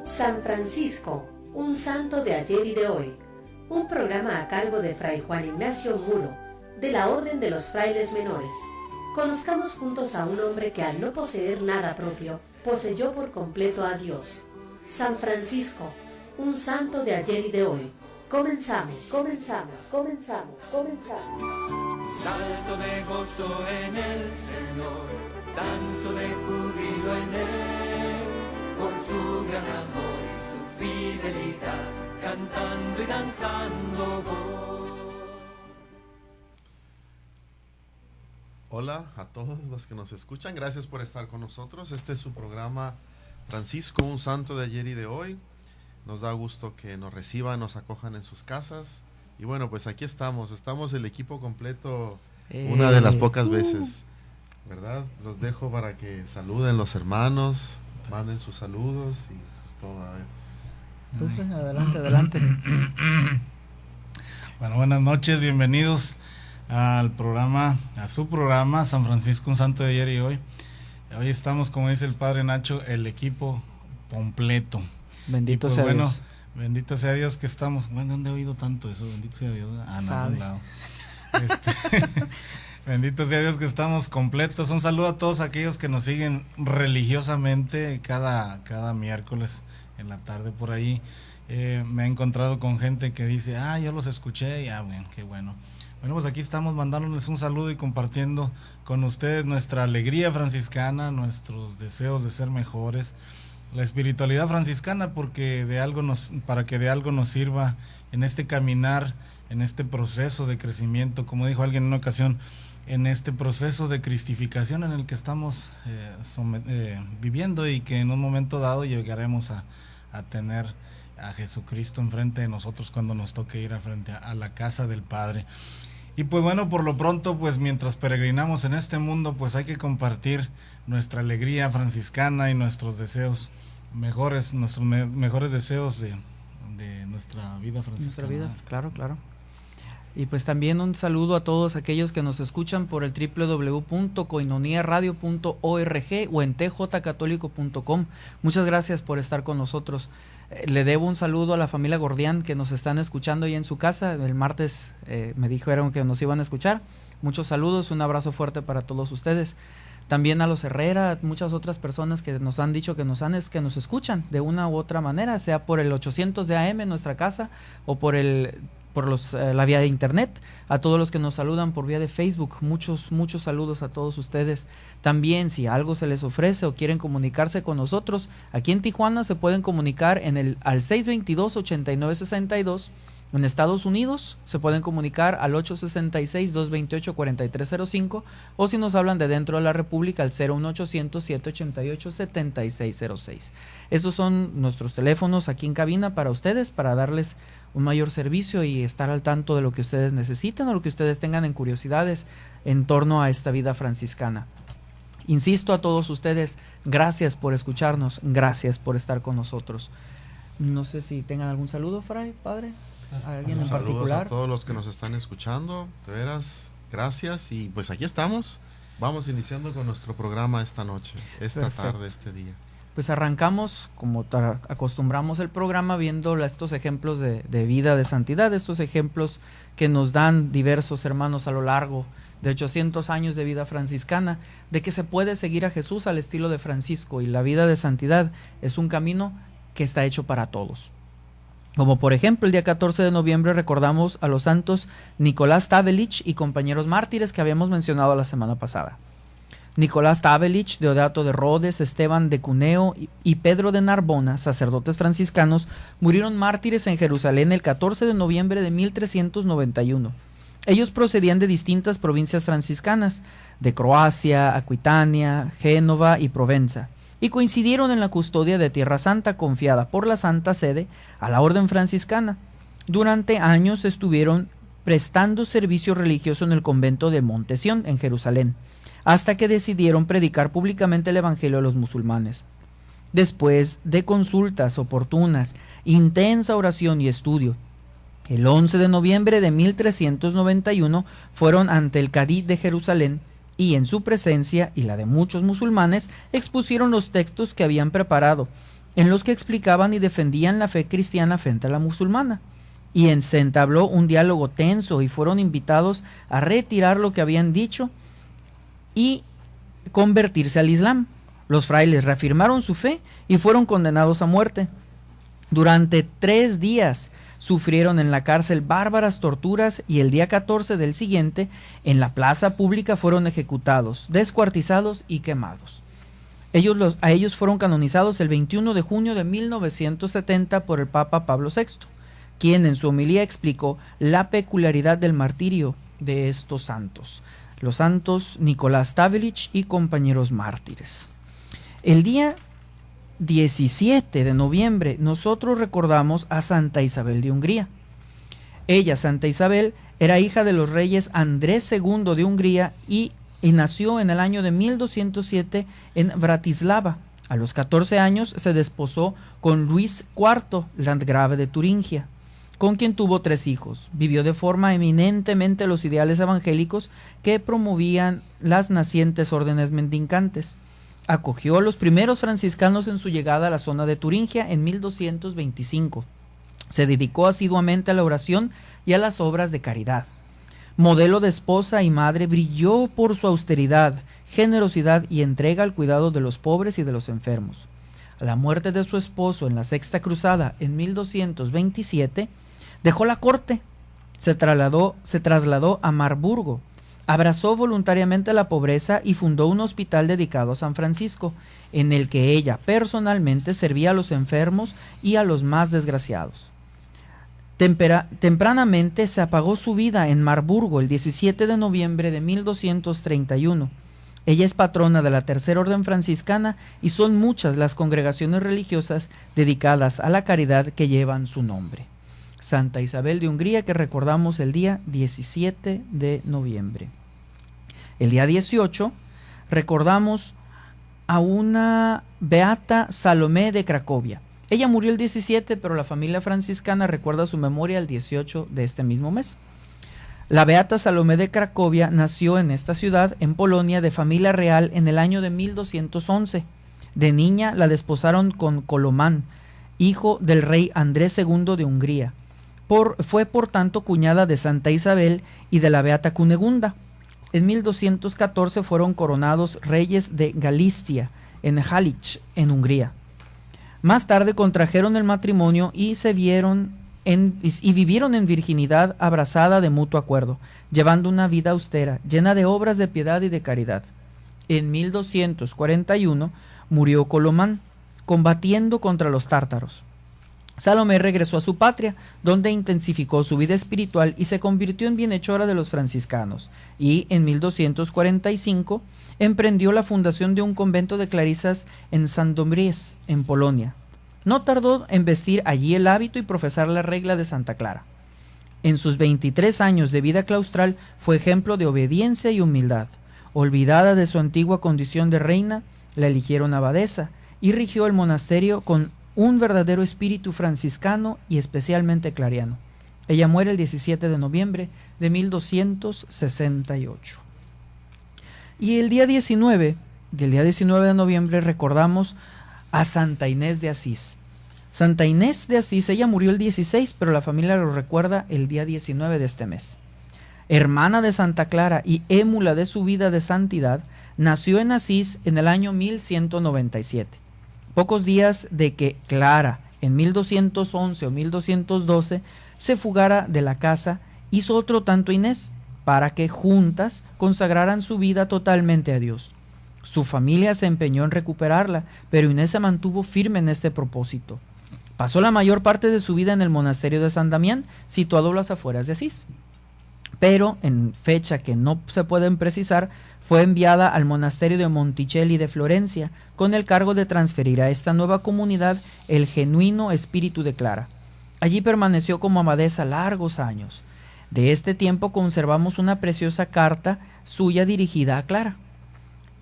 San Francisco, un santo de ayer y de hoy. Un programa a cargo de Fray Juan Ignacio Mulo, de la Orden de los Frailes Menores. Conozcamos juntos a un hombre que al no poseer nada propio, poseyó por completo a Dios. San Francisco, un santo de ayer y de hoy. Comenzamos. Salto de gozo en el Señor, danzo de júbilo en Él, por su gran amor y su fidelidad, cantando y danzando voy. Hola a todos los que nos escuchan, gracias por estar con nosotros. Este es su programa Francisco, un santo de ayer y de hoy. Nos da gusto que nos reciban, nos acojan en sus casas. Y bueno, pues aquí estamos el equipo completo, una de las pocas veces, ¿verdad? Los dejo para que saluden los hermanos, manden sus saludos y eso es todo. A ver. Adelante. Bueno, buenas noches, bienvenidos a su programa San Francisco, un santo de ayer y hoy. Hoy estamos, como dice el padre Nacho, el equipo completo. Bendito pues, sea bueno, Dios. Bendito sea Dios que estamos. Bueno, ¿dónde he oído tanto eso? Bendito sea Dios. En algún lado. Bendito sea Dios que estamos completos. Un saludo a todos aquellos que nos siguen religiosamente cada miércoles en la tarde por ahí. Me he encontrado con gente que dice, yo los escuché, bueno, qué bueno. Bueno, pues aquí estamos mandándoles un saludo y compartiendo con ustedes nuestra alegría franciscana, nuestros deseos de ser mejores, la espiritualidad franciscana, para que de algo nos sirva en este caminar, en este proceso de crecimiento, como dijo alguien en una ocasión, en este proceso de cristificación en el que estamos viviendo y que en un momento dado llegaremos a tener a Jesucristo enfrente de nosotros cuando nos toque ir frente a la casa del Padre. Y pues bueno, por lo pronto, pues mientras peregrinamos en este mundo, pues hay que compartir nuestra alegría franciscana y nuestros deseos mejores, nuestros mejores deseos de nuestra vida franciscana. Nuestra vida, claro. Y pues también un saludo a todos aquellos que nos escuchan por el www.coinoniaradio.org o en tjcatólico.com. Muchas gracias por estar con nosotros. Le debo un saludo a la familia Gordián que nos están escuchando ahí en su casa. El martes me dijeron que nos iban a escuchar. Muchos saludos, un abrazo fuerte para todos ustedes. También a los Herrera, muchas otras personas que nos han dicho que nos escuchan de una u otra manera, sea por el 800 de AM en nuestra casa o por la vía de internet. A todos los que nos saludan por vía de Facebook, muchos saludos a todos ustedes. También, si algo se les ofrece o quieren comunicarse con nosotros, aquí en Tijuana se pueden comunicar al 622-8962. En Estados Unidos se pueden comunicar al 866-228-4305 o si nos hablan de dentro de la República al 01800-788-7606. Estos son nuestros teléfonos aquí en cabina para ustedes, para darles un mayor servicio y estar al tanto de lo que ustedes necesiten o lo que ustedes tengan en curiosidades en torno a esta vida franciscana. Insisto a todos ustedes, gracias por escucharnos, gracias por estar con nosotros. No sé si tengan algún saludo, Fray, Padre. ¿A alguien en particular? Saludos a todos los que nos están escuchando, de veras, gracias. Y pues aquí estamos, vamos iniciando con nuestro programa esta noche, tarde, este día. Pues arrancamos, como acostumbramos el programa, viendo estos ejemplos de vida, de santidad, estos ejemplos que nos dan diversos hermanos a lo largo de 800 años de vida franciscana, de que se puede seguir a Jesús al estilo de Francisco, y la vida de santidad es un camino que está hecho para todos. Como por ejemplo el día 14 de noviembre recordamos a los santos Nicolás Távelich y compañeros mártires que habíamos mencionado la semana pasada. Nicolás Távelich, Deodato de Rhodes, Esteban de Cuneo y Pedro de Narbona, sacerdotes franciscanos, murieron mártires en Jerusalén el 14 de noviembre de 1391. Ellos procedían de distintas provincias franciscanas, de Croacia, Aquitania, Génova y Provenza, y coincidieron en la custodia de Tierra Santa confiada por la Santa Sede a la Orden Franciscana. Durante años estuvieron prestando servicio religioso en el convento de Montesión, en Jerusalén, hasta que decidieron predicar públicamente el Evangelio a los musulmanes. Después de consultas oportunas, intensa oración y estudio, el 11 de noviembre de 1391 fueron ante el cadí de Jerusalén y en su presencia y la de muchos musulmanes expusieron los textos que habían preparado en los que explicaban y defendían la fe cristiana frente a la musulmana. Y se entabló un diálogo tenso y fueron invitados a retirar lo que habían dicho y convertirse al Islam. Los frailes reafirmaron su fe y fueron condenados a muerte. Durante 3 días sufrieron en la cárcel bárbaras torturas y el día 14 del siguiente, en la plaza pública, fueron ejecutados, descuartizados y quemados. A ellos fueron canonizados el 21 de junio de 1970 por el Papa Pablo VI, quien en su homilía explicó la peculiaridad del martirio de estos santos, los santos Nicolás Távelich y compañeros mártires. El día 17 de noviembre nosotros recordamos a Santa Isabel de Hungría. Ella, Santa Isabel, era hija de los reyes Andrés II de Hungría y nació en el año de 1207 en Bratislava. A los 14 años se desposó con Luis IV, landgrave de Turingia, con quien tuvo 3 hijos. Vivió de forma eminentemente los ideales evangélicos que promovían las nacientes órdenes mendicantes. Acogió a los primeros franciscanos en su llegada a la zona de Turingia en 1225. Se dedicó asiduamente a la oración y a las obras de caridad. Modelo de esposa y madre, brilló por su austeridad, generosidad y entrega al cuidado de los pobres y de los enfermos. A la muerte de su esposo en la Sexta Cruzada en 1227, dejó la corte, se trasladó a Marburgo, abrazó voluntariamente la pobreza y fundó un hospital dedicado a San Francisco, en el que ella personalmente servía a los enfermos y a los más desgraciados. Tempranamente se apagó su vida en Marburgo el 17 de noviembre de 1231. Ella es patrona de la Tercera Orden Franciscana y son muchas las congregaciones religiosas dedicadas a la caridad que llevan su nombre. Santa Isabel de Hungría, que recordamos el día 17 de noviembre. El día 18 recordamos a una beata Salomé de Cracovia. Ella murió el 17, pero la familia franciscana recuerda su memoria el 18 de este mismo mes. La beata Salomé de Cracovia nació en esta ciudad, en Polonia, de familia real en el año de 1211. De niña la desposaron con Colomán, hijo del rey Andrés II de Hungría. Fue por tanto cuñada de Santa Isabel y de la beata Cunegunda. En 1214 fueron coronados reyes de Galicia, en Halich, en Hungría. Más tarde contrajeron el matrimonio y vivieron en virginidad, abrazada de mutuo acuerdo, llevando una vida austera, llena de obras de piedad y de caridad. En 1241 murió Colomán, combatiendo contra los tártaros. Salomé regresó a su patria, donde intensificó su vida espiritual y se convirtió en bienhechora de los franciscanos, y en 1245 emprendió la fundación de un convento de clarisas en Sandomierz, en Polonia. No tardó en vestir allí el hábito y profesar la regla de Santa Clara. En sus 23 años de vida claustral fue ejemplo de obediencia y humildad. Olvidada de su antigua condición de reina, la eligieron abadesa y rigió el monasterio con un verdadero espíritu franciscano y especialmente clariano. Ella muere el 17 de noviembre de 1268. Y el día 19 de noviembre recordamos a Santa Inés de Asís. Santa Inés de Asís, ella murió el 16, pero la familia lo recuerda el día 19 de este mes. Hermana de Santa Clara y émula de su vida de santidad, nació en Asís en el año 1197. Pocos días de que Clara, en 1211 o 1212, se fugara de la casa, hizo otro tanto Inés, para que juntas consagraran su vida totalmente a Dios. Su familia se empeñó en recuperarla, pero Inés se mantuvo firme en este propósito. Pasó la mayor parte de su vida en el monasterio de San Damián, situado a las afueras de Asís. Pero, en fecha que no se pueden precisar, fue enviada al monasterio de Monticelli de Florencia, con el cargo de transferir a esta nueva comunidad el genuino espíritu de Clara. Allí permaneció como abadesa largos años. De este tiempo conservamos una preciosa carta suya dirigida a Clara.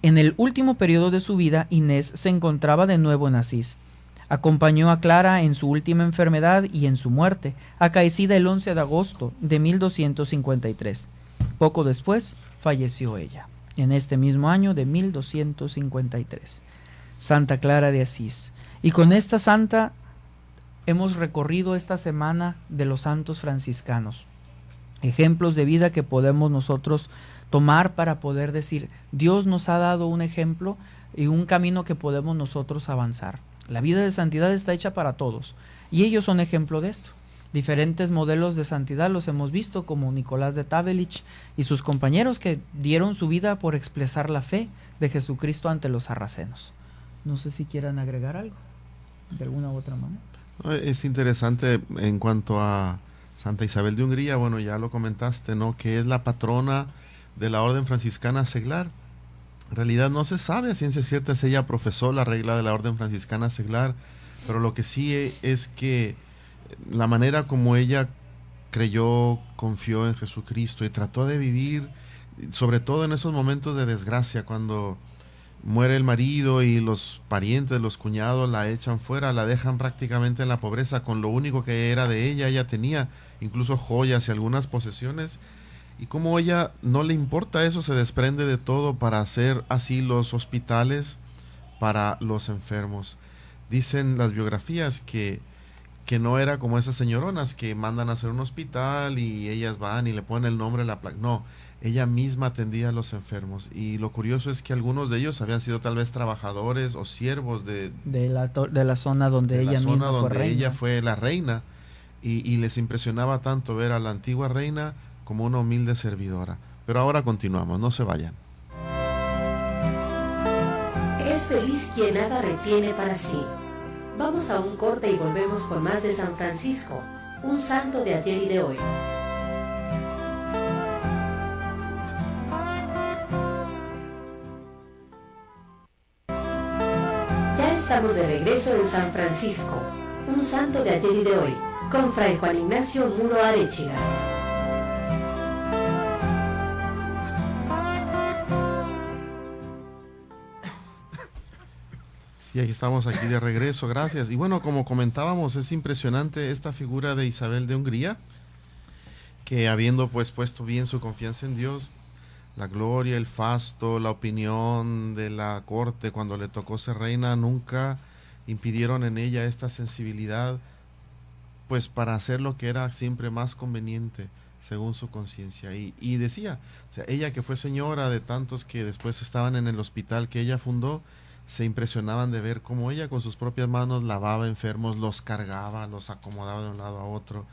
En el último periodo de su vida, Inés se encontraba de nuevo en Asís. Acompañó a Clara en su última enfermedad y en su muerte, acaecida el 11 de agosto de 1253. Poco después falleció ella, en este mismo año de 1253. Santa Clara de Asís. Y con esta santa hemos recorrido esta semana de los santos franciscanos. Ejemplos de vida que podemos nosotros tomar para poder decir, Dios nos ha dado un ejemplo y un camino que podemos nosotros avanzar. La vida de santidad está hecha para todos y ellos son ejemplo de esto. Diferentes modelos de santidad los hemos visto, como Nicolás de Távelich y sus compañeros, que dieron su vida por expresar la fe de Jesucristo ante los sarracenos. No sé si quieran agregar algo de alguna u otra manera. Es interesante en cuanto a Santa Isabel de Hungría, bueno, ya lo comentaste, ¿no? Que es la patrona de la Orden Franciscana Seglar. En realidad no se sabe a ciencia cierta si ella profesó la regla de la Orden Franciscana Seglar, pero lo que sí es que la manera como ella creyó, confió en Jesucristo y trató de vivir, sobre todo en esos momentos de desgracia, cuando muere el marido y los parientes, los cuñados la echan fuera, la dejan prácticamente en la pobreza, con lo único que era de ella tenía incluso joyas y algunas posesiones, y como ella no le importa eso, se desprende de todo para hacer asilos, hospitales para los enfermos. Dicen las biografías que no era como esas señoronas que mandan a hacer un hospital y ellas van y le ponen el nombre a la placa. No, ella misma atendía a los enfermos. Y lo curioso es que algunos de ellos habían sido tal vez trabajadores o siervos de la zona donde ella fue la reina. Y les impresionaba tanto ver a la antigua reina como una humilde servidora. Pero ahora continuamos, no se vayan. Es feliz quien nada retiene para sí. Vamos a un corte y volvemos con más de San Francisco, un santo de ayer y de hoy. Ya estamos de regreso en San Francisco, un santo de ayer y de hoy, con Fray Juan Ignacio Muro Arechiga. Sí, aquí estamos aquí de regreso, gracias. Y bueno, como comentábamos, es impresionante esta figura de Isabel de Hungría, que habiendo pues puesto bien su confianza en Dios, la gloria, el fasto, la opinión de la corte cuando le tocó ser reina, nunca impidieron en ella esta sensibilidad, pues para hacer lo que era siempre más conveniente según su conciencia. Y decía, o sea, ella que fue señora de tantos que después estaban en el hospital que ella fundó, se impresionaban de ver cómo ella con sus propias manos lavaba enfermos, los cargaba, los acomodaba de un lado a otro.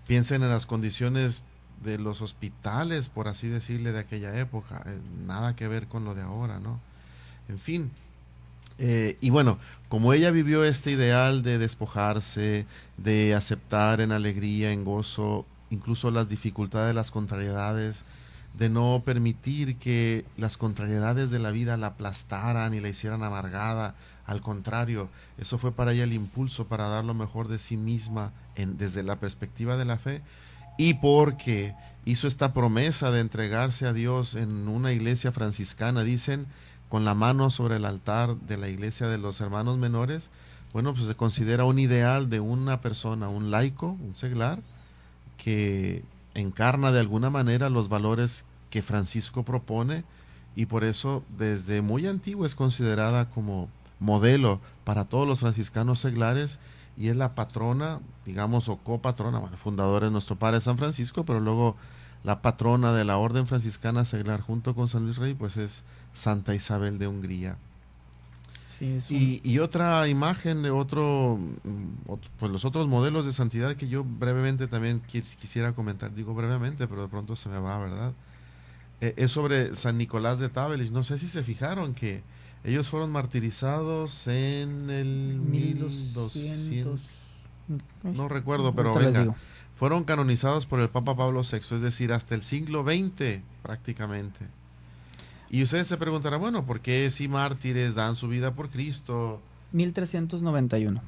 Piensen en las condiciones de los hospitales, por así decirle, de aquella época. Nada que ver con lo de ahora, ¿no? En fin. Y bueno, como ella vivió este ideal de despojarse, de aceptar en alegría, en gozo, incluso las dificultades, las contrariedades, de no permitir que las contrariedades de la vida la aplastaran y la hicieran amargada. Al contrario, eso fue para ella el impulso para dar lo mejor de sí misma desde la perspectiva de la fe, y porque hizo esta promesa de entregarse a Dios en una iglesia franciscana, dicen, con la mano sobre el altar de la iglesia de los hermanos menores. Bueno, pues se considera un ideal de una persona, un laico, un seglar, que encarna de alguna manera los valores que Francisco propone, y por eso desde muy antiguo es considerada como modelo para todos los franciscanos seglares, y es la patrona, digamos, o copatrona. Bueno, fundador es nuestro padre San Francisco, pero luego la patrona de la Orden Franciscana Seglar junto con San Luis Rey, pues es Santa Isabel de Hungría. Sí, y otra imagen de pues los otros modelos de santidad que yo brevemente también quisiera comentar, digo brevemente, pero de pronto se me va, ¿verdad? Es sobre San Nicolás de Távelich. No sé si se fijaron que ellos fueron martirizados en el 1200, no recuerdo, pero venga, fueron canonizados por el Papa Pablo VI, es decir, hasta el siglo XX prácticamente. Y ustedes se preguntarán, bueno, ¿por qué si mártires dan su vida por Cristo? 1391.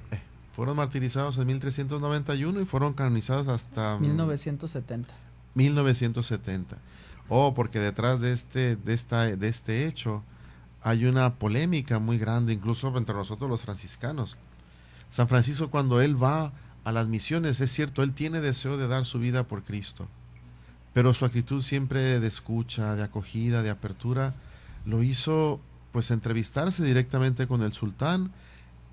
Fueron martirizados en 1391 y fueron canonizados hasta 1970. 1970. Porque detrás de este hecho hay una polémica muy grande, incluso entre nosotros los franciscanos. San Francisco, cuando él va a las misiones, es cierto, él tiene deseo de dar su vida por Cristo, pero su actitud siempre de escucha, de acogida, de apertura, lo hizo pues entrevistarse directamente con el sultán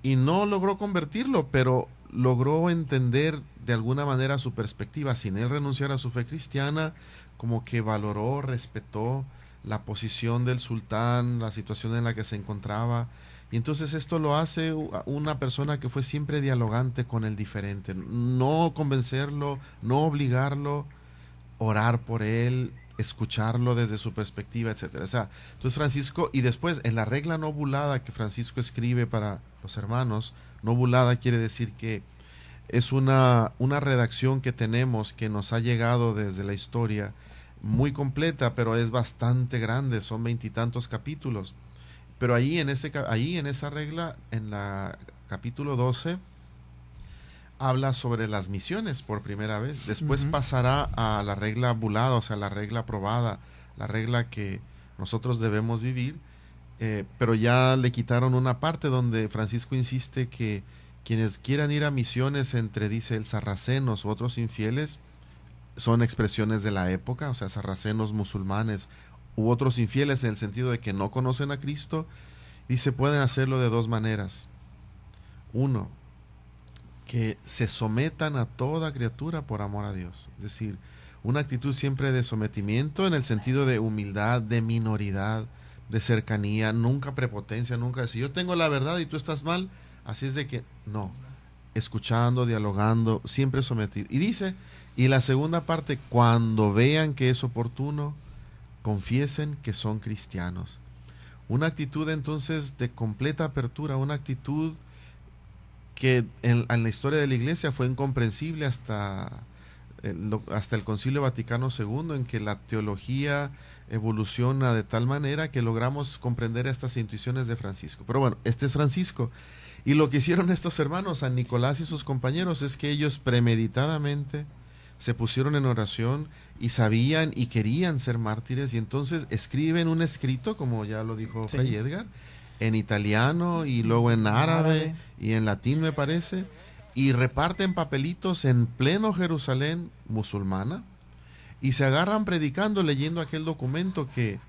y no logró convertirlo, pero logró entender de alguna manera su perspectiva, sin él renunciar a su fe cristiana, como que valoró, respetó la posición del sultán, la situación en la que se encontraba. Y entonces esto lo hace una persona que fue siempre dialogante con el diferente. No convencerlo, no obligarlo, orar por él, escucharlo desde su perspectiva, etcétera. O sea, entonces Francisco, y después en la regla nobulada que Francisco escribe para los hermanos, nobulada quiere decir que es una redacción que tenemos, que nos ha llegado desde la historia, muy completa, pero es bastante grande, son 20 y tantos capítulos. Pero ahí en esa regla, en la capítulo 12, habla sobre las misiones por primera vez. Después pasará a la regla bulada, o sea, la regla aprobada, la regla que nosotros debemos vivir, pero ya le quitaron una parte donde Francisco insiste que quienes quieran ir a misiones entre, dice él, sarracenos u otros infieles, son expresiones de la época, o sea, sarracenos musulmanes u otros infieles, en el sentido de que no conocen a Cristo, dice, pueden hacerlo de dos maneras. Uno, que se sometan a toda criatura por amor a Dios. Es decir, una actitud siempre de sometimiento en el sentido de humildad, de minoridad, de cercanía, nunca prepotencia, nunca decir yo tengo la verdad y tú estás mal, así es de que no, escuchando, dialogando, siempre sometido. Y dice, y la segunda parte, cuando vean que es oportuno, confiesen que son cristianos. Una actitud entonces de completa apertura, una actitud que en la historia de la Iglesia fue incomprensible hasta el Concilio Vaticano II, en que la teología evoluciona de tal manera que logramos comprender estas intuiciones de Francisco. Pero bueno, este es Francisco. Y lo que hicieron estos hermanos, San Nicolás y sus compañeros, es que ellos premeditadamente se pusieron en oración y sabían y querían ser mártires, y entonces escriben un escrito, como ya lo dijo Fray Edgar, en italiano y luego en árabe y en latín, me parece, y reparten papelitos en pleno Jerusalén musulmana y se agarran predicando, leyendo aquel documento que,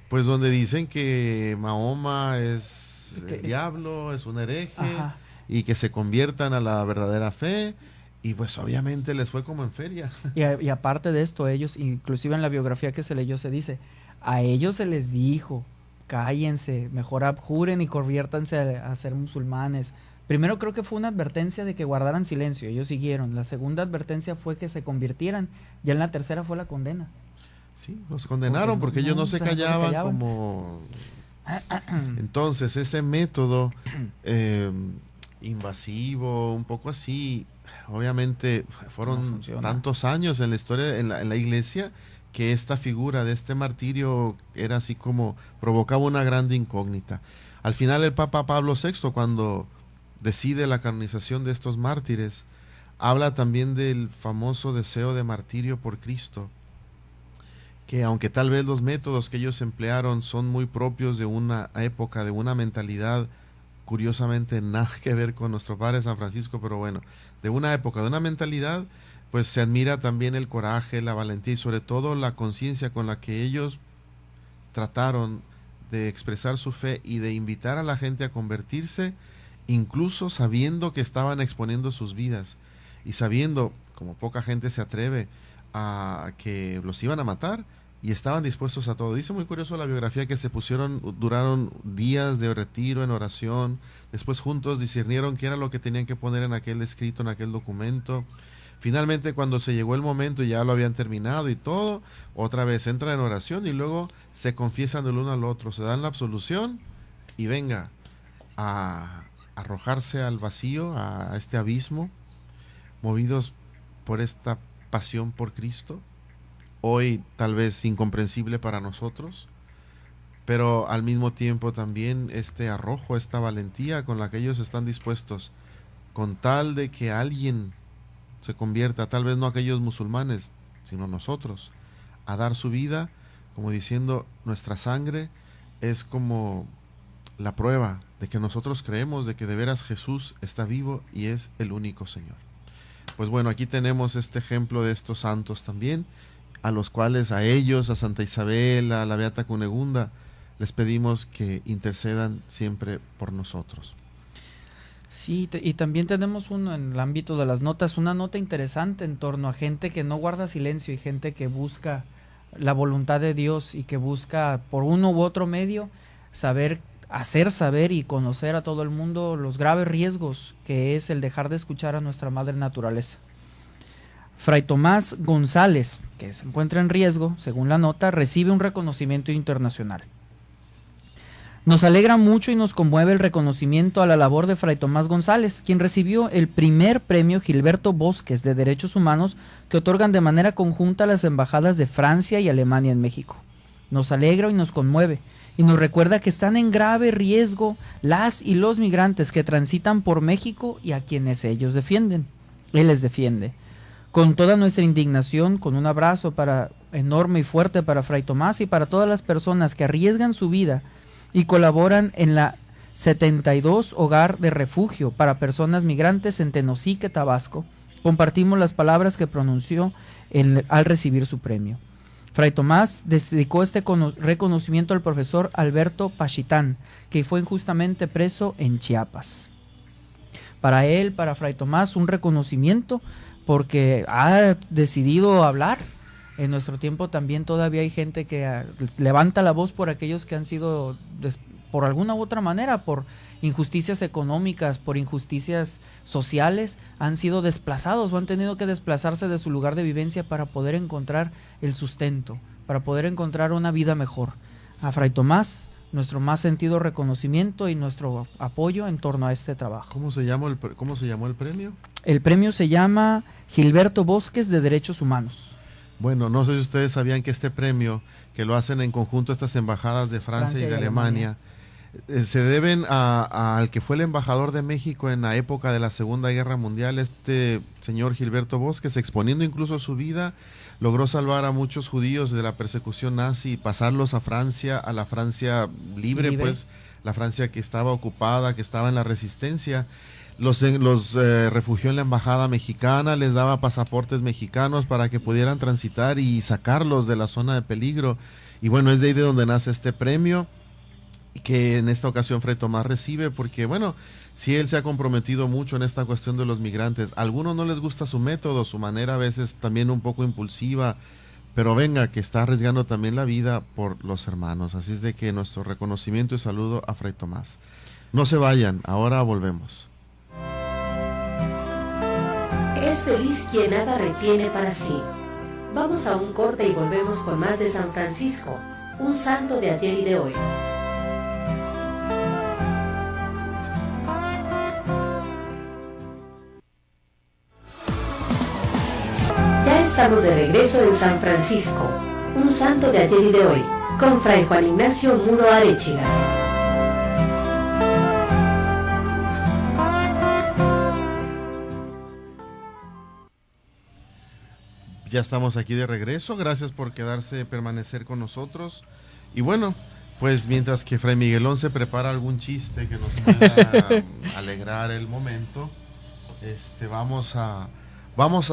pues, donde dicen que Mahoma es el diablo, es un hereje, y que se conviertan a la verdadera fe. Y pues obviamente les fue como en feria. Y aparte de esto, ellos, inclusive en la biografía que se leyó, se dice, a ellos se les dijo, cállense, mejor abjuren y conviértanse a ser musulmanes. Primero creo que fue una advertencia de que guardaran silencio, ellos siguieron. La segunda advertencia fue que se convirtieran. Ya en la tercera fue la condena. Sí, los condenaron porque ellos no se callaban como... Entonces ese método invasivo, un poco así, obviamente fueron tantos años en la historia, en la iglesia, que esta figura de este martirio era así como, provocaba una grande incógnita. Al final el Papa Pablo VI, cuando decide la canonización de estos mártires, habla también del famoso deseo de martirio por Cristo, que aunque tal vez los métodos que ellos emplearon son muy propios de una época, de una mentalidad, curiosamente nada que ver con nuestro padre San Francisco, pero bueno, de una época, de una mentalidad, pues se admira también el coraje, la valentía y sobre todo la conciencia con la que ellos trataron de expresar su fe y de invitar a la gente a convertirse, incluso sabiendo que estaban exponiendo sus vidas y sabiendo, como poca gente se atreve, a que los iban a matar, y estaban dispuestos a todo. Dice muy curioso la biografía que duraron días de retiro en oración, después juntos discernieron qué era lo que tenían que poner en aquel escrito, en aquel documento. Finalmente, cuando se llegó el momento y ya lo habían terminado y todo, otra vez entran en oración y luego se confiesan el uno al otro, se dan la absolución y venga a arrojarse al vacío, a este abismo, movidos por esta pasión por Cristo, hoy tal vez incomprensible para nosotros, pero al mismo tiempo también este arrojo, esta valentía con la que ellos están dispuestos, con tal de que alguien se convierta, tal vez no aquellos musulmanes, sino nosotros, a dar su vida, como diciendo, nuestra sangre es como la prueba de que nosotros creemos de que de veras Jesús está vivo y es el único Señor. Pues bueno, aquí tenemos este ejemplo de estos santos también, a los cuales, a ellos, a Santa Isabel, a la Beata Cunegunda, les pedimos que intercedan siempre por nosotros. Sí, y también tenemos uno en el ámbito de las notas, una nota interesante en torno a gente que no guarda silencio y gente que busca la voluntad de Dios y que busca por uno u otro medio hacer saber y conocer a todo el mundo los graves riesgos que es el dejar de escuchar a nuestra madre naturaleza. Fray Tomás González, que se encuentra en riesgo, según la nota, recibe un reconocimiento internacional. Nos alegra mucho y nos conmueve el reconocimiento a la labor de Fray Tomás González, quien recibió el primer premio Gilberto Bosques de Derechos Humanos que otorgan de manera conjunta las embajadas de Francia y Alemania en México. Nos alegra y nos conmueve, y nos recuerda que están en grave riesgo las y los migrantes que transitan por México y a quienes ellos defienden. Él les defiende. Con toda nuestra indignación, con un abrazo enorme y fuerte para Fray Tomás y para todas las personas que arriesgan su vida y colaboran en la 72 Hogar de Refugio para Personas Migrantes en Tenosique, Tabasco, compartimos las palabras que pronunció al recibir su premio. Fray Tomás dedicó este reconocimiento al profesor Alberto Pachitán, que fue injustamente preso en Chiapas. Para él, para Fray Tomás, un reconocimiento porque ha decidido hablar. En nuestro tiempo también todavía hay gente que levanta la voz por aquellos que han sido, por alguna u otra manera, por injusticias económicas, por injusticias sociales, han sido desplazados o han tenido que desplazarse de su lugar de vivencia para poder encontrar el sustento, para poder encontrar una vida mejor. A Fray Tomás, nuestro más sentido reconocimiento y nuestro apoyo en torno a este trabajo. ¿Cómo se llamó el premio? El premio se llama Gilberto Bosques de Derechos Humanos. Bueno, no sé si ustedes sabían que este premio, que lo hacen en conjunto estas embajadas de Francia y de Alemania, se deben al que fue el embajador de México en la época de la Segunda Guerra Mundial, este señor Gilberto Bosques, exponiendo incluso su vida, logró salvar a muchos judíos de la persecución nazi y pasarlos a Francia, a la Francia libre, pues la Francia que estaba ocupada, que estaba en la resistencia. Los refugió en la embajada mexicana, les daba pasaportes mexicanos para que pudieran transitar y sacarlos de la zona de peligro. Y bueno, es de ahí de donde nace este premio que en esta ocasión Fray Tomás recibe, porque bueno, sí, él se ha comprometido mucho en esta cuestión de los migrantes. A algunos no les gusta su método, su manera a veces también un poco impulsiva, pero venga, que está arriesgando también la vida por los hermanos. Así es de que nuestro reconocimiento y saludo a Fray Tomás. No se vayan, ahora volvemos. Es feliz quien nada retiene para sí. Vamos a un corte y volvemos con más de San Francisco, un santo de ayer y de hoy. Ya estamos de regreso en San Francisco, un santo de ayer y de hoy, con Fray Juan Ignacio Muro Arechiga. Ya estamos aquí de regreso, gracias por permanecer con nosotros. Y bueno, pues mientras que Fray Miguelón se prepara algún chiste que nos pueda alegrar el momento, vamos a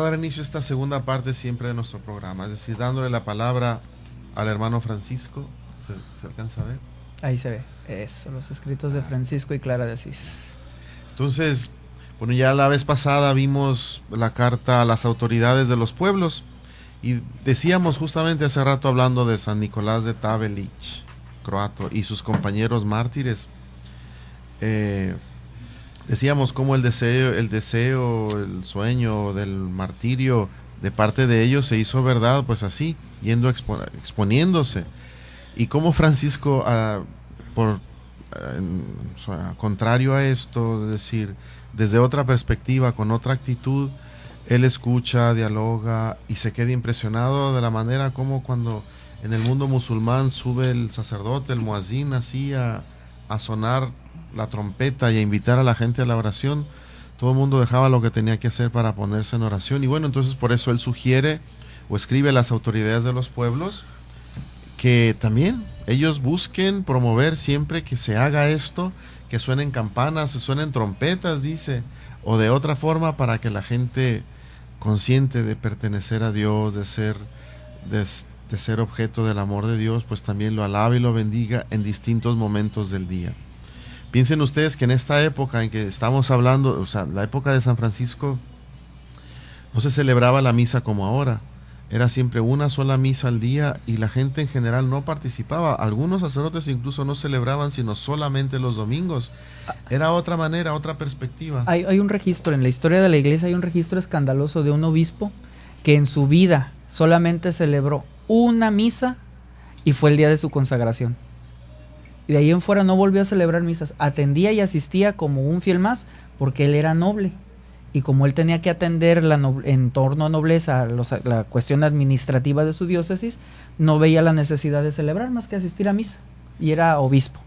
dar inicio a esta segunda parte siempre de nuestro programa, es decir, dándole la palabra al hermano Francisco. ¿Se alcanza a ver? Ahí se ve, eso, los escritos de Francisco y Clara de Asís. Entonces, bueno, ya la vez pasada vimos la carta a las autoridades de los pueblos y decíamos justamente hace rato hablando de San Nicolás de Tabelić, croato, y sus compañeros mártires. Decíamos cómo el deseo, el sueño del martirio de parte de ellos se hizo verdad, pues así, exponiéndose. Y cómo Francisco, contrario a esto, es decir, desde otra perspectiva, con otra actitud, él escucha, dialoga y se queda impresionado de la manera como cuando en el mundo musulmán sube el sacerdote, el muazzin, así a sonar la trompeta y a invitar a la gente a la oración. Todo el mundo dejaba lo que tenía que hacer para ponerse en oración. Y bueno, entonces por eso él sugiere o escribe a las autoridades de los pueblos que también ellos busquen promover siempre que se haga esto, que suenen campanas, suenen trompetas, dice, o de otra forma para que la gente consciente de pertenecer a Dios, de ser objeto del amor de Dios, pues también lo alabe y lo bendiga en distintos momentos del día. Piensen ustedes que en esta época en que estamos hablando, o sea, la época de San Francisco, no se celebraba la misa como ahora. Era siempre una sola misa al día y la gente en general no participaba. Algunos sacerdotes incluso no celebraban sino solamente los domingos. Era otra manera, otra perspectiva. Hay un registro, en la historia de la iglesia hay un registro escandaloso de un obispo que en su vida solamente celebró una misa y fue el día de su consagración. Y de ahí en fuera no volvió a celebrar misas. Atendía y asistía como un fiel más porque él era noble. Y como él tenía que atender en torno a nobleza, la cuestión administrativa de su diócesis, no veía la necesidad de celebrar más que asistir a misa. Y era obispo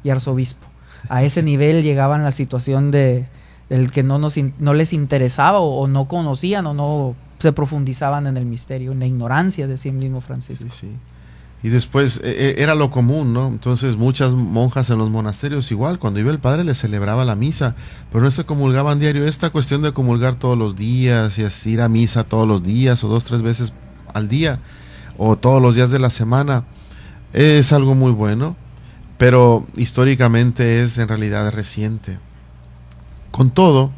y arzobispo. A ese nivel llegaban la situación de el que no les interesaba o no conocían o no se profundizaban en el misterio, en la ignorancia, decía el mismo Francisco. Sí, sí. Y después era lo común, ¿no? Entonces muchas monjas en los monasterios igual, cuando iba el padre les celebraba la misa, pero no se comulgaban diario. Esta cuestión de comulgar todos los días y así ir a misa todos los días o 2-3 veces al día o todos los días de la semana es algo muy bueno, pero históricamente es en realidad reciente. Con todo,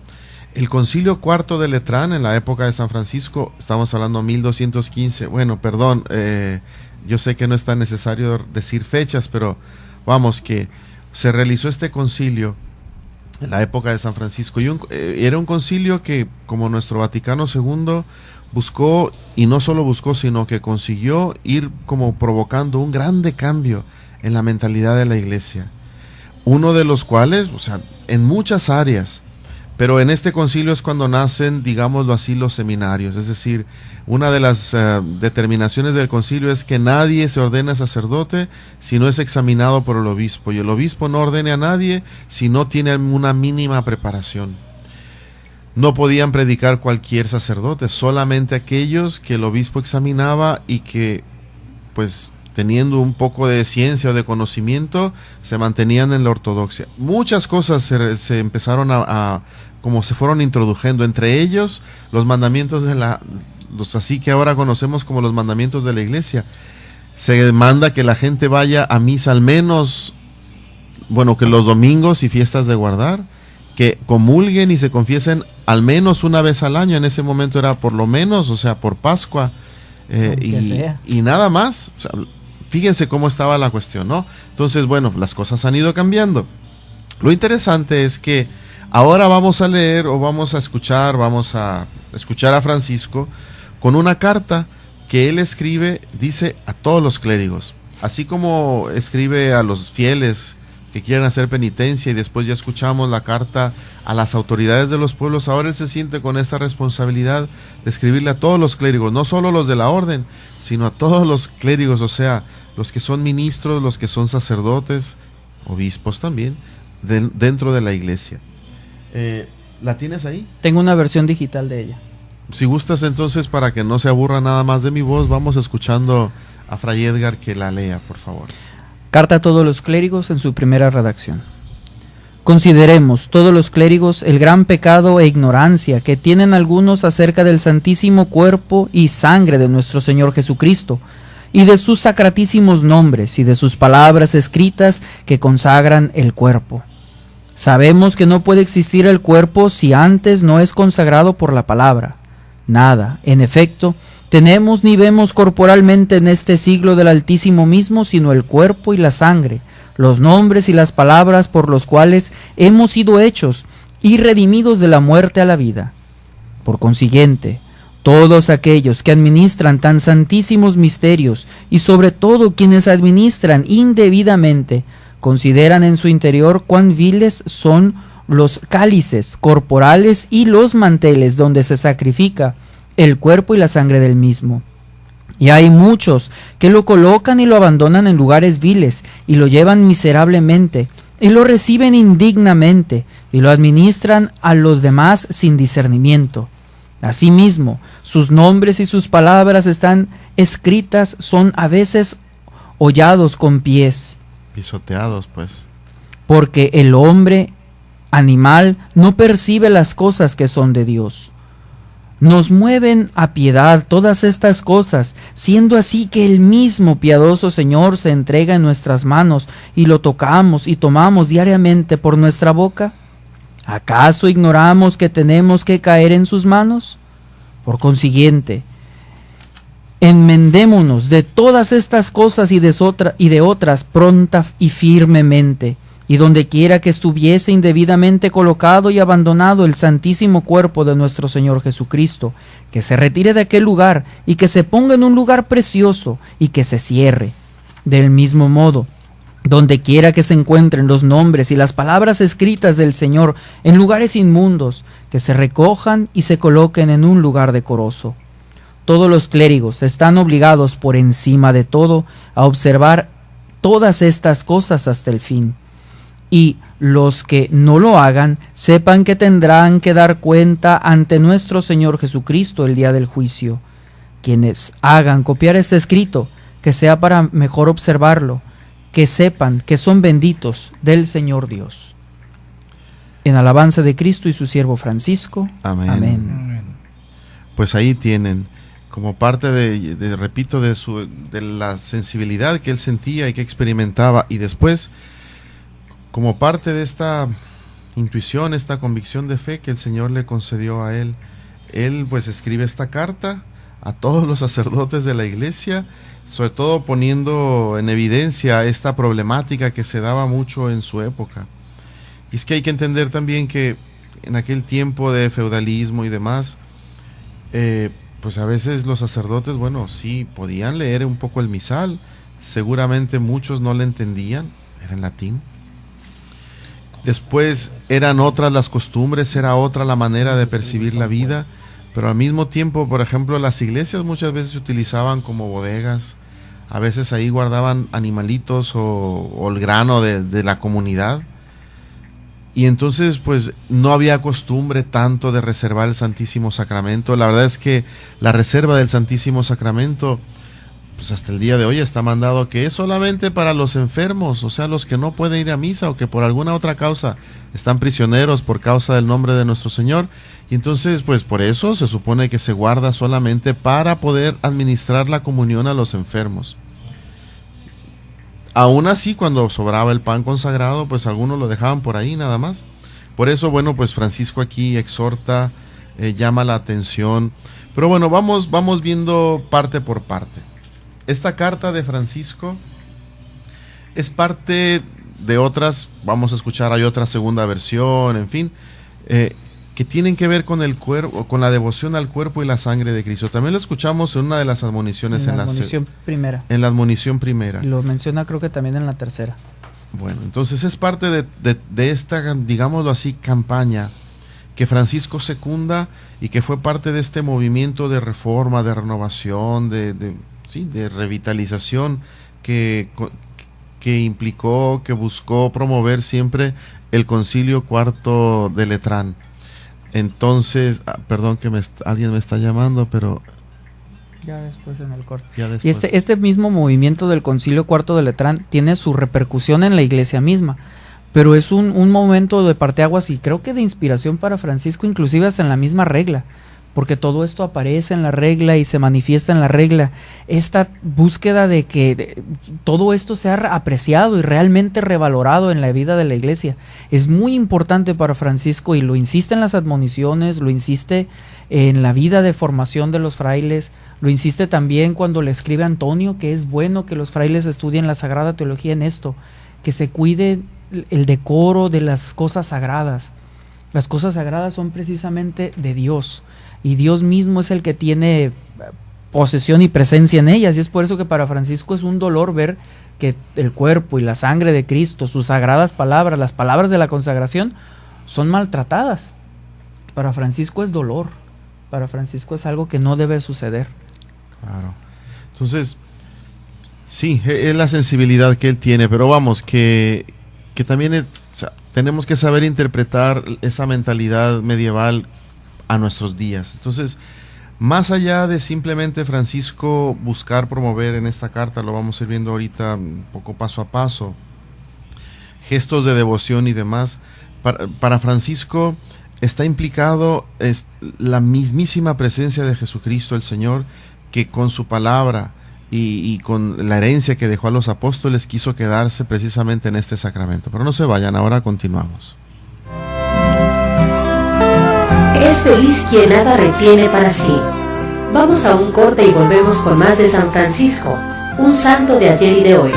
el Concilio IV de Letrán en la época de San Francisco, estamos hablando 1215, bueno, perdón, yo sé que no es tan necesario decir fechas, pero vamos, que se realizó este concilio en la época de San Francisco. Y era un concilio que, como nuestro Vaticano II, buscó, y no solo buscó, sino que consiguió ir como provocando un grande cambio en la mentalidad de la iglesia. Uno de los cuales, o sea, en muchas áreas, pero en este concilio es cuando nacen, digámoslo así, los seminarios. Es decir, una de las determinaciones del concilio es que nadie se ordena sacerdote si no es examinado por el obispo, y el obispo no ordene a nadie si no tiene una mínima preparación. No podían predicar cualquier sacerdote, solamente aquellos que el obispo examinaba y que, pues, teniendo un poco de ciencia o de conocimiento, se mantenían en la ortodoxia. Muchas cosas se empezaron como se fueron introduciendo, entre ellos los mandamientos los así que ahora conocemos como los mandamientos de la iglesia. Se demanda que la gente vaya a misa al menos, bueno, que los domingos y fiestas de guardar, que comulguen y se confiesen al menos una vez al año. En ese momento era por lo menos, o sea, por Pascua, y nada más. O sea, fíjense cómo estaba la cuestión, ¿no? Entonces, bueno, las cosas han ido cambiando. Lo interesante es que ahora vamos a leer o vamos a escuchar a Francisco con una carta que él escribe, dice, a todos los clérigos. Así como escribe a los fieles que quieren hacer penitencia, y después ya escuchamos la carta a las autoridades de los pueblos, ahora él se siente con esta responsabilidad de escribirle a todos los clérigos, no solo los de la orden, sino a todos los clérigos, o sea, los que son ministros, los que son sacerdotes, obispos también, dentro de la iglesia. ¿La tienes ahí? Tengo una versión digital de ella. Si gustas, entonces, para que no se aburra nada más de mi voz, vamos escuchando a Fray Edgar que la lea, por favor. Carta a todos los clérigos en su primera redacción. Consideremos todos los clérigos el gran pecado e ignorancia que tienen algunos acerca del santísimo cuerpo y sangre de nuestro Señor Jesucristo, y de sus sacratísimos nombres y de sus palabras escritas que consagran el cuerpo. Sabemos que no puede existir el cuerpo si antes no es consagrado por la palabra. Nada, en efecto, tenemos ni vemos corporalmente en este siglo del Altísimo mismo, sino el cuerpo y la sangre, los nombres y las palabras por los cuales hemos sido hechos y redimidos de la muerte a la vida. Por consiguiente, todos aquellos que administran tan santísimos misterios, y sobre todo quienes administran indebidamente, consideran en su interior cuán viles son los cálices corporales y los manteles donde se sacrifica el cuerpo y la sangre del mismo. Y hay muchos que lo colocan y lo abandonan en lugares viles, y lo llevan miserablemente, y lo reciben indignamente, y lo administran a los demás sin discernimiento. Asimismo, sus nombres y sus palabras están escritas, son a veces hollados con pies. Pisoteados, pues. Porque el hombre animal no percibe las cosas que son de Dios. Nos mueven a piedad todas estas cosas, siendo así que el mismo piadoso Señor se entrega en nuestras manos y lo tocamos y tomamos diariamente por nuestra boca. ¿Acaso ignoramos que tenemos que caer en sus manos? Por consiguiente, enmendémonos de todas estas cosas y de otras pronta y firmemente, y donde quiera que estuviese indebidamente colocado y abandonado el santísimo cuerpo de nuestro Señor Jesucristo, que se retire de aquel lugar y que se ponga en un lugar precioso y que se cierre. Del mismo modo, donde quiera que se encuentren los nombres y las palabras escritas del Señor en lugares inmundos, que se recojan y se coloquen en un lugar decoroso. Todos los clérigos están obligados por encima de todo a observar todas estas cosas hasta el fin. Y los que no lo hagan, sepan que tendrán que dar cuenta ante nuestro Señor Jesucristo el día del juicio. Quienes hagan copiar este escrito, que sea para mejor observarlo, que sepan que son benditos del Señor Dios. En alabanza de Cristo y su siervo Francisco. Amén. Amén. Pues ahí tienen, como parte repito, de la sensibilidad que él sentía y que experimentaba, y después, como parte de esta intuición, esta convicción de fe que el Señor le concedió a él, él pues escribe esta carta a todos los sacerdotes de la iglesia, sobre todo poniendo en evidencia esta problemática que se daba mucho en su época. Y es que hay que entender también que en aquel tiempo de feudalismo y demás, pues a veces los sacerdotes, bueno, sí, podían leer un poco el misal, seguramente muchos no le entendían, era en latín. Después eran otras las costumbres, era otra la manera de percibir la vida, pero al mismo tiempo, por ejemplo, las iglesias muchas veces se utilizaban como bodegas, a veces ahí guardaban animalitos o el grano de la comunidad, y entonces pues no había costumbre tanto de reservar el Santísimo Sacramento. La verdad es que la reserva del Santísimo Sacramento, pues hasta el día de hoy está mandado que es solamente para los enfermos, o sea, los que no pueden ir a misa o que por alguna otra causa están prisioneros por causa del nombre de nuestro Señor. Y entonces, pues por eso se supone que se guarda solamente para poder administrar la comunión a los enfermos. Aún así, cuando sobraba el pan consagrado, pues algunos lo dejaban por ahí nada más. Por eso, bueno, pues Francisco aquí exhorta, llama la atención. Pero bueno, vamos viendo parte por parte. Esta carta de Francisco es parte de otras, vamos a escuchar, hay otra segunda versión, en fin, que tienen que ver con el cuerpo, con la devoción al cuerpo y la sangre de Cristo. También lo escuchamos en una de las admoniciones. En la admonición primera. En la admonición primera. Y lo menciona creo que también en la tercera. Bueno, entonces es parte de esta, digámoslo así, campaña que Francisco secunda y que fue parte de este movimiento de reforma, de renovación, de revitalización que implicó, que buscó promover siempre el Concilio Cuarto de Letrán. Entonces, perdón que alguien me está llamando, pero ya después en el corte. después. Y este mismo movimiento del Concilio Cuarto de Letrán tiene su repercusión en la iglesia misma, pero es un momento de parteaguas y creo que de inspiración para Francisco, inclusive hasta en la misma regla, porque todo esto aparece en la regla y se manifiesta en la regla. Esta búsqueda de que todo esto sea apreciado y realmente revalorado en la vida de la iglesia es muy importante para Francisco, y lo insiste en las admoniciones, lo insiste en la vida de formación de los frailes, lo insiste también cuando le escribe a Antonio que es bueno que los frailes estudien la Sagrada Teología en esto, que se cuide el decoro de las cosas sagradas. Las cosas sagradas son precisamente de Dios, y Dios mismo es el que tiene posesión y presencia en ellas, y es por eso que para Francisco es un dolor ver que el cuerpo y la sangre de Cristo, sus sagradas palabras, las palabras de la consagración, son maltratadas. Para Francisco es dolor, para Francisco es algo que no debe suceder. Claro. Entonces, sí, es la sensibilidad que él tiene, pero vamos, que también o sea, tenemos que saber interpretar esa mentalidad medieval a nuestros días. Entonces, más allá de simplemente Francisco buscar promover en esta carta, lo vamos a ir viendo ahorita un poco paso a paso, gestos de devoción y demás, para Francisco está implicado la mismísima presencia de Jesucristo el Señor, que con su palabra y con la herencia que dejó a los apóstoles quiso quedarse precisamente en este sacramento. Pero no se vayan, ahora continuamos. Es feliz quien nada retiene para sí. Vamos a un corte y volvemos con más de San Francisco, un santo de ayer y de hoy.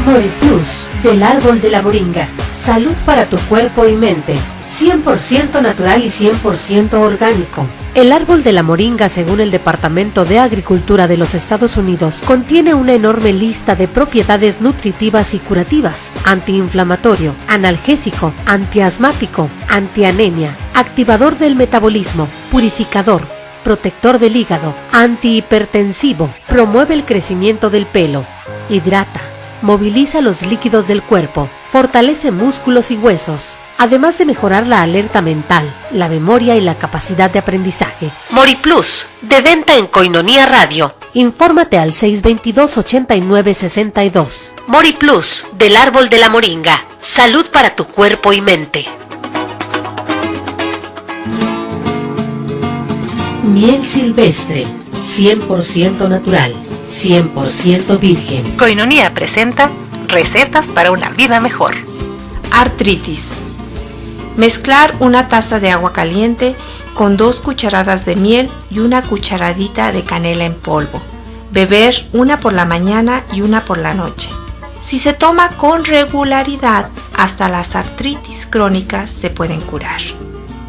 MoriPlus, del árbol de la moringa. Salud para tu cuerpo y mente. 100% natural y 100% orgánico. El árbol de la moringa, según el Departamento de Agricultura de los Estados Unidos, contiene una enorme lista de propiedades nutritivas y curativas: antiinflamatorio, analgésico, antiasmático, antianemia, activador del metabolismo, purificador, protector del hígado, antihipertensivo, promueve el crecimiento del pelo, hidrata, moviliza los líquidos del cuerpo, fortalece músculos y huesos, además de mejorar la alerta mental, la memoria y la capacidad de aprendizaje. MoriPlus, de venta en Koinonia Radio. Infórmate al 622-8962. MoriPlus, del árbol de la moringa. Salud para tu cuerpo y mente. Miel silvestre, 100% natural, 100% virgen. Koinonia presenta recetas para una vida mejor. Artritis. Mezclar una taza de agua caliente con 2 cucharadas de miel y una cucharadita de canela en polvo. Beber una por la mañana y una por la noche. Si se toma con regularidad, hasta las artritis crónicas se pueden curar.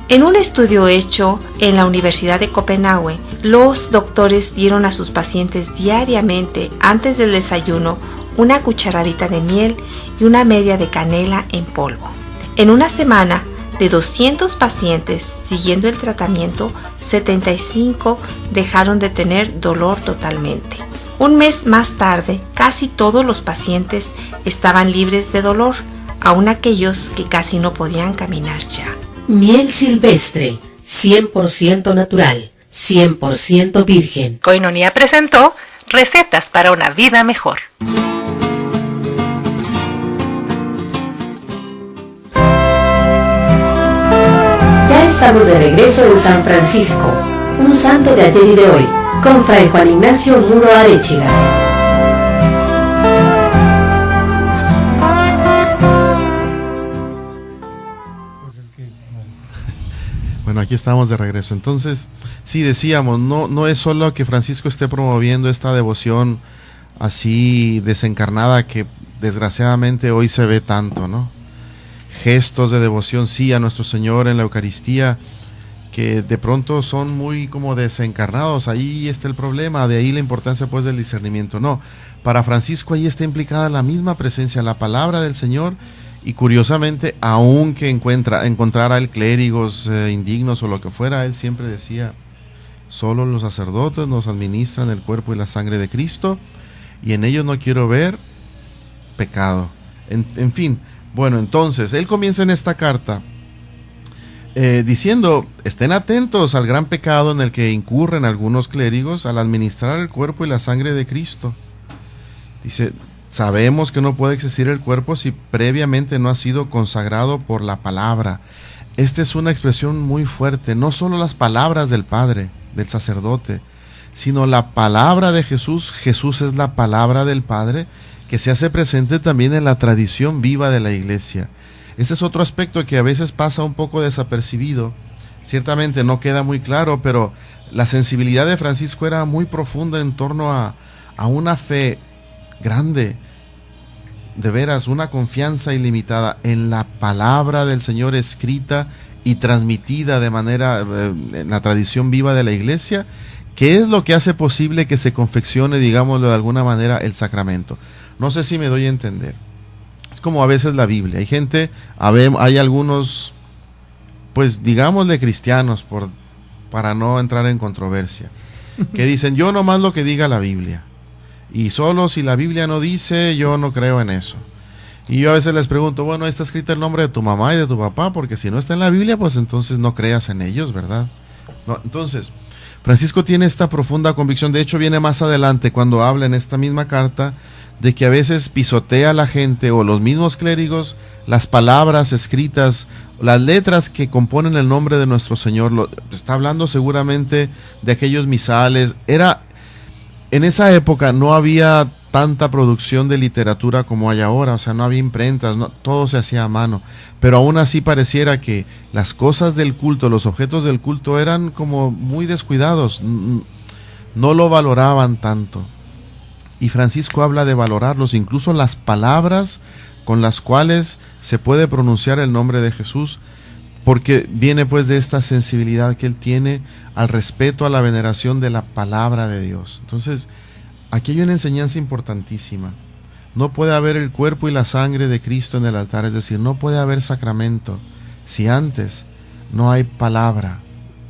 En un estudio hecho en la Universidad de Copenhague, los doctores dieron a sus pacientes diariamente, antes del desayuno, una cucharadita de miel y una media de canela en polvo. En una semana, de 200 pacientes siguiendo el tratamiento, 75 dejaron de tener dolor totalmente. Un mes más tarde, casi todos los pacientes estaban libres de dolor, aun aquellos que casi no podían caminar ya. Miel silvestre, 100% natural, 100% virgen. Koinonia presentó recetas para una vida mejor. Ya estamos de regreso en San Francisco, un santo de ayer y de hoy, con Fray Juan Ignacio Muro Arechiga. Bueno, aquí estamos de regreso. Entonces, sí, decíamos, no es solo que Francisco esté promoviendo esta devoción así desencarnada que desgraciadamente hoy se ve tanto, ¿no? Gestos de devoción, sí, a nuestro Señor en la Eucaristía, que de pronto son muy como desencarnados. Ahí está el problema, de ahí la importancia pues del discernimiento. No, para Francisco ahí está implicada la misma presencia, la palabra del Señor. Y curiosamente, aunque encontrara el clérigos indignos o lo que fuera, él siempre decía: solo los sacerdotes nos administran el cuerpo y la sangre de Cristo, y en ellos no quiero ver pecado. En fin, bueno, entonces, él comienza en esta carta diciendo: estén atentos al gran pecado en el que incurren algunos clérigos al administrar el cuerpo y la sangre de Cristo. Dice: sabemos que no puede existir el cuerpo si previamente no ha sido consagrado por la palabra. Esta es una expresión muy fuerte, no solo las palabras del Padre, del sacerdote, sino la palabra de Jesús. Jesús es la palabra del Padre que se hace presente también en la tradición viva de la Iglesia. Este es otro aspecto que a veces pasa un poco desapercibido. Ciertamente no queda muy claro, pero la sensibilidad de Francisco era muy profunda en torno a una fe grande, de veras, una confianza ilimitada en la palabra del Señor escrita y transmitida de manera en la tradición viva de la Iglesia, que es lo que hace posible que se confeccione, digámoslo de alguna manera, el sacramento. No sé si me doy a entender. Es como a veces la Biblia. Hay gente, hay algunos, pues digámosle cristianos, para no entrar en controversia, que dicen: yo nomás lo que diga la Biblia. Y solo si la Biblia no dice, yo no creo en eso. Y yo a veces les pregunto: bueno, ahí está escrito el nombre de tu mamá y de tu papá, porque si no está en la Biblia, pues entonces no creas en ellos, ¿verdad? No, entonces, Francisco tiene esta profunda convicción. De hecho, viene más adelante cuando habla en esta misma carta de que a veces pisotea a la gente o los mismos clérigos las palabras escritas, las letras que componen el nombre de nuestro Señor. Está hablando seguramente de aquellos misales. En esa época no había tanta producción de literatura como hay ahora, o sea, no había imprentas, todo se hacía a mano, pero aún así pareciera que las cosas del culto, los objetos del culto eran como muy descuidados, no lo valoraban tanto. Y Francisco habla de valorarlos, incluso las palabras con las cuales se puede pronunciar el nombre de Jesús, porque viene pues de esta sensibilidad que él tiene al respeto, a la veneración de la palabra de Dios. Entonces, aquí hay una enseñanza importantísima. No puede haber el cuerpo y la sangre de Cristo en el altar, es decir, no puede haber sacramento si antes no hay palabra,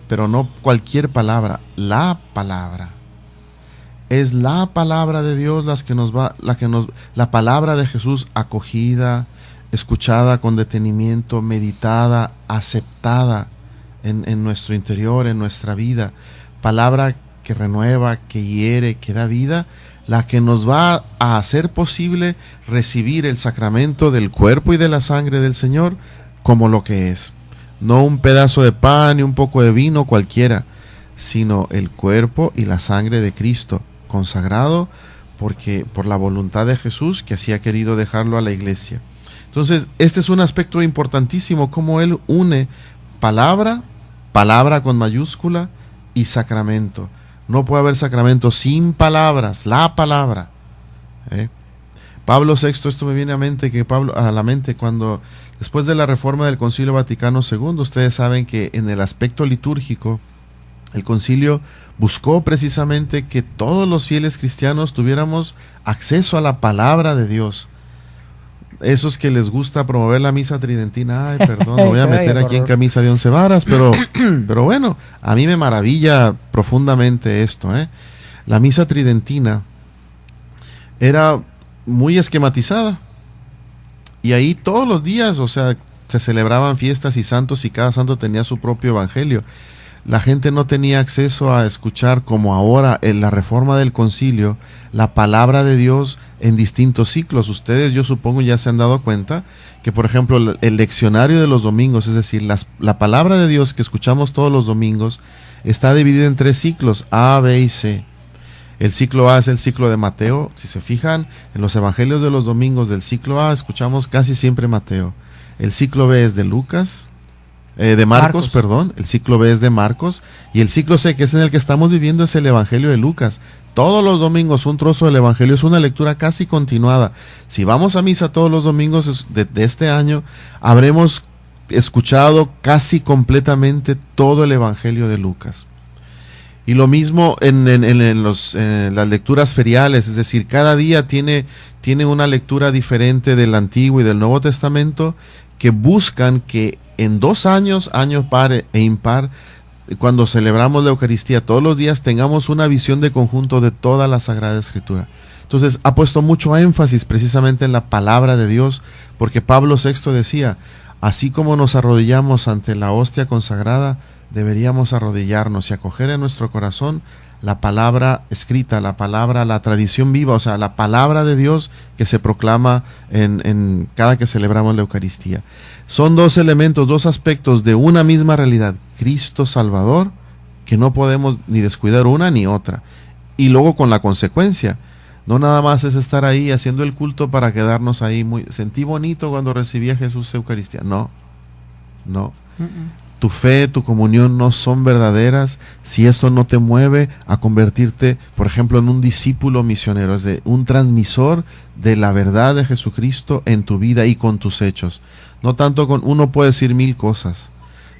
pero no cualquier palabra, la palabra. Es la palabra de Dios la palabra de Jesús acogida, escuchada con detenimiento, meditada, aceptada en nuestro interior, en nuestra vida. Palabra que renueva, que hiere, que da vida, la que nos va a hacer posible recibir el sacramento del cuerpo y de la sangre del Señor como lo que es. No un pedazo de pan y un poco de vino cualquiera, sino el cuerpo y la sangre de Cristo, consagrado por la voluntad de Jesús, que así ha querido dejarlo a la iglesia. Entonces, este es un aspecto importantísimo, cómo él une palabra con mayúscula, y sacramento. No puede haber sacramento sin palabras, la palabra. Pablo VI, esto me viene a la mente cuando, después de la reforma del Concilio Vaticano II, ustedes saben que en el aspecto litúrgico, el concilio buscó precisamente que todos los fieles cristianos tuviéramos acceso a la palabra de Dios. Esos que les gusta promover la misa tridentina, perdón, me voy a meter aquí en camisa de 11 varas, pero bueno, a mí me maravilla profundamente esto. La misa tridentina era muy esquematizada, y ahí todos los días, o sea, se celebraban fiestas y santos, y cada santo tenía su propio evangelio. La gente no tenía acceso a escuchar, como ahora en la reforma del concilio, la palabra de Dios en distintos ciclos. Ustedes, yo supongo, ya se han dado cuenta que, por ejemplo, el leccionario de los domingos, es decir, la palabra de Dios que escuchamos todos los domingos, está dividida en 3 ciclos, A, B y C. El ciclo A es el ciclo de Mateo. Si se fijan, en los evangelios de los domingos del ciclo A escuchamos casi siempre Mateo. El ciclo B es de Marcos. El ciclo B es de Marcos, y el ciclo C, que es en el que estamos viviendo, es el evangelio de Lucas. Todos los domingos un trozo del evangelio, es una lectura casi continuada. Si vamos a misa todos los domingos de este año, habremos escuchado casi completamente todo el evangelio de Lucas. Y lo mismo en las lecturas feriales, es decir, cada día tiene una lectura diferente del Antiguo y del Nuevo Testamento, que buscan que en 2 años, año par e impar, cuando celebramos la Eucaristía todos los días, tengamos una visión de conjunto de toda la Sagrada Escritura. Entonces ha puesto mucho énfasis precisamente en la palabra de Dios, porque Pablo VI decía, así como nos arrodillamos ante la hostia consagrada, deberíamos arrodillarnos y acoger en nuestro corazón la palabra escrita, la tradición viva, o sea, la palabra de Dios que se proclama en cada que celebramos la Eucaristía. Son 2 elementos, 2 aspectos de una misma realidad, Cristo Salvador, que no podemos ni descuidar una ni otra. Y luego con la consecuencia, no nada más es estar ahí haciendo el culto para quedarnos ahí, sentí bonito cuando recibí a Jesús Eucaristía. No. Tu fe, tu comunión no son verdaderas si esto no te mueve a convertirte, por ejemplo, en un discípulo misionero, es de un transmisor de la verdad de Jesucristo en tu vida y con tus hechos. No tanto uno puede decir 1000 cosas,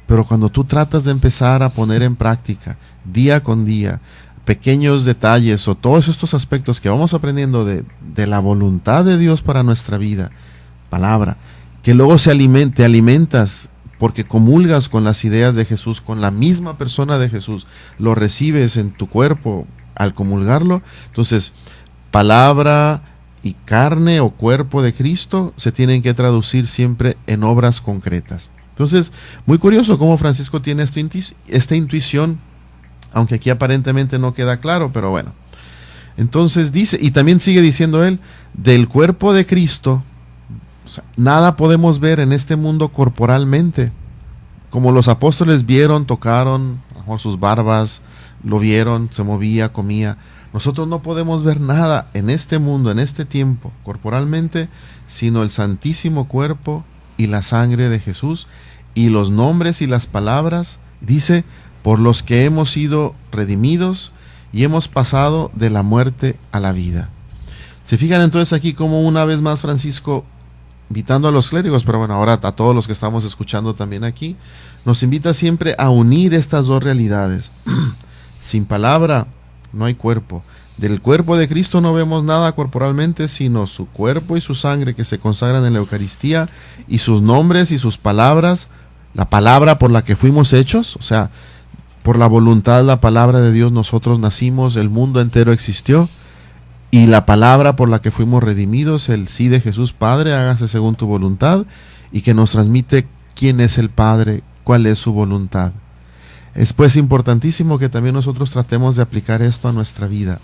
pero cuando tú tratas de empezar a poner en práctica día con día pequeños detalles o todos estos aspectos que vamos aprendiendo de la voluntad de Dios para nuestra vida, palabra, que luego te alimentas porque comulgas con las ideas de Jesús, con la misma persona de Jesús, lo recibes en tu cuerpo al comulgarlo. Entonces, palabra y carne o cuerpo de Cristo se tienen que traducir siempre en obras concretas. Entonces, muy curioso cómo Francisco tiene esta intuición, aunque aquí aparentemente no queda claro, pero bueno. Entonces dice, y también sigue diciendo él, del cuerpo de Cristo, o sea, nada podemos ver en este mundo corporalmente. Como los apóstoles vieron, tocaron, a lo mejor sus barbas, lo vieron, se movía, comía. Nosotros no podemos ver nada en este mundo, en este tiempo, corporalmente, sino el santísimo cuerpo y la sangre de Jesús y los nombres y las palabras, dice, por los que hemos sido redimidos y hemos pasado de la muerte a la vida. Se fijan entonces aquí como una vez más Francisco, invitando a los clérigos, pero bueno, ahora a todos los que estamos escuchando también aquí, nos invita siempre a unir estas dos realidades. Sin palabra no hay cuerpo. Del cuerpo de Cristo no vemos nada corporalmente, sino su cuerpo y su sangre que se consagran en la Eucaristía, y sus nombres y sus palabras, la palabra por la que fuimos hechos, o sea, por la voluntad, la palabra de Dios nosotros nacimos, el mundo entero existió, y la palabra por la que fuimos redimidos, el sí de Jesús, Padre, hágase según tu voluntad, y que nos transmite quién es el Padre, cuál es su voluntad. Es pues importantísimo que también nosotros tratemos de aplicar esto a nuestra vida.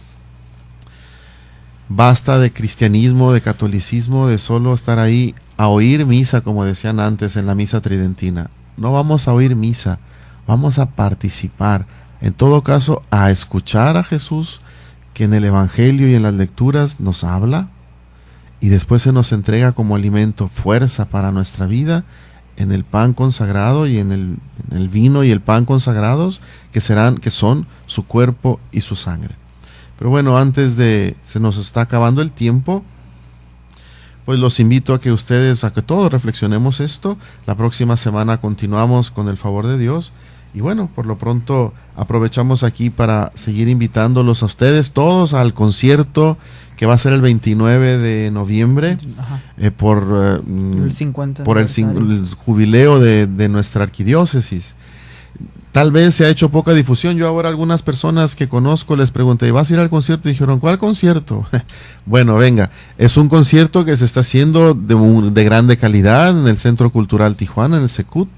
Basta de cristianismo, de catolicismo, de solo estar ahí a oír misa, como decían antes en la misa tridentina. No vamos a oír misa, vamos a participar, en todo caso a escuchar a Jesús, que en el Evangelio y en las lecturas nos habla, y después se nos entrega como alimento fuerza para nuestra vida, en el pan consagrado y en el vino y el pan consagrados, que son su cuerpo y su sangre. Pero bueno, se nos está acabando el tiempo, pues los invito a que todos reflexionemos esto. La próxima semana continuamos con el favor de Dios. Y bueno, por lo pronto aprovechamos aquí para seguir invitándolos a ustedes todos al concierto que va a ser el 29 de noviembre por el jubileo de nuestra arquidiócesis. Tal vez se ha hecho poca difusión. Yo ahora algunas personas que conozco les pregunté, ¿vas a ir al concierto? Y dijeron, ¿cuál concierto? Bueno, venga, es un concierto que se está haciendo de grande calidad en el Centro Cultural Tijuana, en el Secut,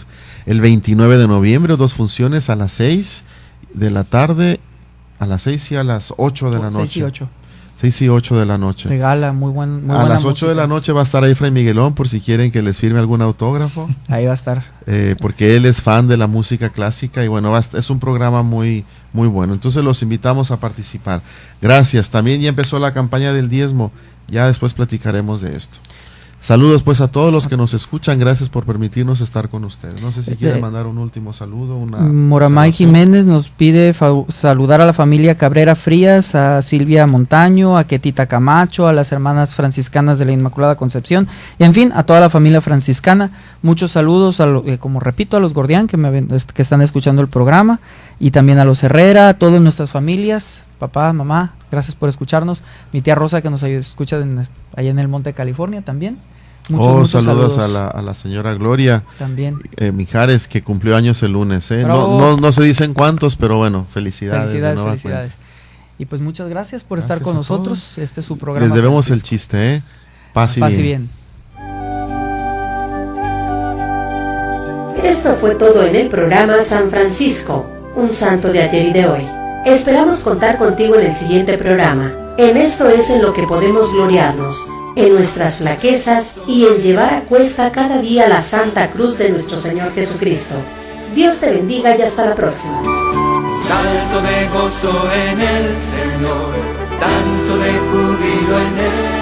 el 29 de noviembre, 2 funciones a las 6 de la tarde, a las 6 y a las 8 de la noche. 6 y 8. 6 y 8 de la noche. Regala, muy buena a las 8 música. de la noche va a estar ahí Fray Miguelón, por si quieren que les firme algún autógrafo. Ahí va a estar. Porque él es fan de la música clásica y bueno, es un programa muy, muy bueno. Entonces los invitamos a participar. Gracias. También ya empezó la campaña del diezmo. Ya después platicaremos de esto. Saludos pues a todos los que nos escuchan. Gracias por permitirnos estar con ustedes. No sé si quieren mandar un último saludo. Moramay Jiménez nos pide saludar a la familia Cabrera Frías, a Silvia Montaño, a Ketita Camacho, a las hermanas franciscanas de la Inmaculada Concepción y en fin, a toda la familia franciscana. Muchos saludos, como repito, a los Gordián que están escuchando el programa, y también a los Herrera, a todas nuestras familias, papá, mamá, gracias por escucharnos. Mi tía Rosa que nos escucha allá en el Monte California también. Muchos saludos a la señora Gloria también. Mijares, que cumplió años el lunes. No se dicen cuántos, pero bueno, felicidades. Felicidades. Y pues muchas gracias por estar con nosotros. Todos. Este es su programa. Les debemos el chiste, Paz y bien. Esto fue todo en el programa San Francisco, un santo de ayer y de hoy. Esperamos contar contigo en el siguiente programa. En esto es en lo que podemos gloriarnos, en nuestras flaquezas y en llevar a cuesta cada día la santa cruz de nuestro Señor Jesucristo. Dios te bendiga y hasta la próxima. Salto de gozo en el Señor, danzo de júbilo en él.